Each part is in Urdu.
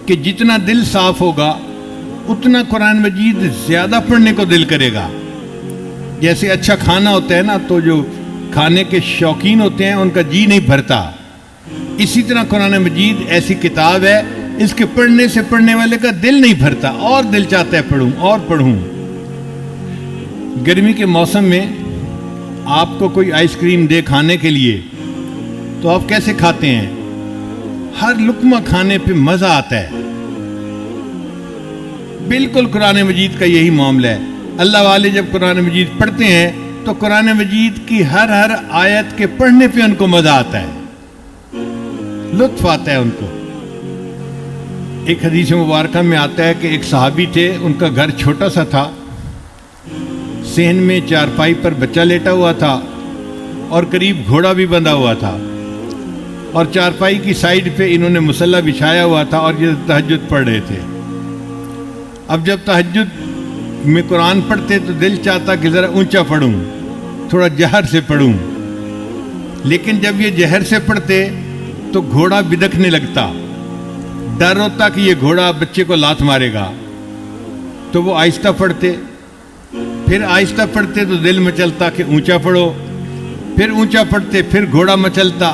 کہ جتنا دل صاف ہوگا اتنا قرآن مجید زیادہ پڑھنے کو دل کرے گا۔ جیسے اچھا کھانا ہوتا ہے نا، تو جو کھانے کے شوقین ہوتے ہیں ان کا جی نہیں بھرتا، اسی طرح قرآن مجید ایسی کتاب ہے اس کے پڑھنے سے پڑھنے والے کا دل نہیں بھرتا، اور دل چاہتا ہے پڑھوں اور پڑھوں۔ گرمی کے موسم میں آپ کو کوئی آئس کریم دے کھانے کے لیے تو آپ کیسے کھاتے ہیں؟ ہر لقمہ کھانے پہ مزہ آتا ہے۔ بالکل قرآن مجید کا یہی معاملہ ہے۔ اللہ والے جب قرآن مجید پڑھتے ہیں تو قرآن مجید کی ہر آیت کے پڑھنے پہ ان کو مزہ آتا ہے، لطف آتا ہے ان کو۔ ایک حدیث مبارکہ میں آتا ہے کہ ایک صحابی تھے، ان کا گھر چھوٹا سا تھا، صحن میں چارپائی پر بچہ لیٹا ہوا تھا اور قریب گھوڑا بھی بندھا ہوا تھا، اور چارپائی کی سائیڈ پہ انہوں نے مصلی بچھایا ہوا تھا اور یہ تہجد پڑھ رہے تھے۔ اب جب تہجد میں قرآن پڑھتے تو دل چاہتا کہ ذرا اونچا پڑھوں، تھوڑا جہر سے پڑھوں، لیکن جب یہ جہر سے پڑھتے تو گھوڑا بدکنے لگتا، ڈر ہوتا کہ یہ گھوڑا بچے کو لات مارے گا، تو وہ آہستہ پڑھتے، پھر آہستہ پڑھتے تو دل مچلتا کہ اونچا پڑھو، پھر اونچا پڑھتے پھر گھوڑا مچلتا،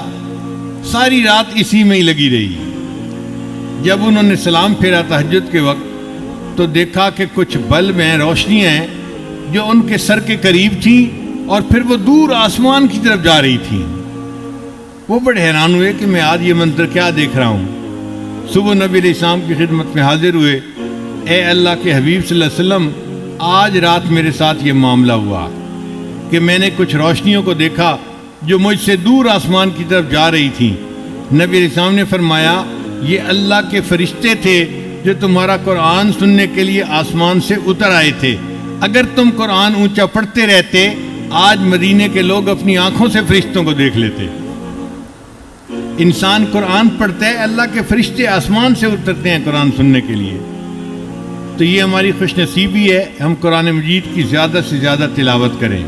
ساری رات اسی میں ہی لگی رہی۔ جب انہوں نے سلام پھیرا تہجد کے وقت تو دیکھا کہ کچھ بلب ہیں، روشنیاں ہیں جو ان کے سر کے قریب تھیں اور پھر وہ دور آسمان کی طرف جا رہی تھیں۔ وہ بڑے حیران ہوئے کہ میں آج یہ منظر کیا دیکھ رہا ہوں۔ صبح نبی علیہ السلام کی خدمت میں حاضر ہوئے، اے اللہ کے حبیب صلی اللہ علیہ وسلم، آج رات میرے ساتھ یہ معاملہ ہوا کہ میں نے کچھ روشنیوں کو دیکھا جو مجھ سے دور آسمان کی طرف جا رہی تھیں۔ نبی علیہ السلام نے فرمایا یہ اللہ کے فرشتے تھے جو تمہارا قرآن سننے کے لیے آسمان سے اتر آئے تھے۔ اگر تم قرآن اونچا پڑھتے رہتے آج مدینے کے لوگ اپنی آنکھوں سے فرشتوں کو دیکھ لیتے۔ انسان قرآن پڑھتا ہے، اللہ کے فرشتے آسمان سے اترتے ہیں قرآن سننے کے لیے۔ تو یہ ہماری خوش نصیبی ہے، ہم قرآن مجید کی زیادہ سے زیادہ تلاوت کریں۔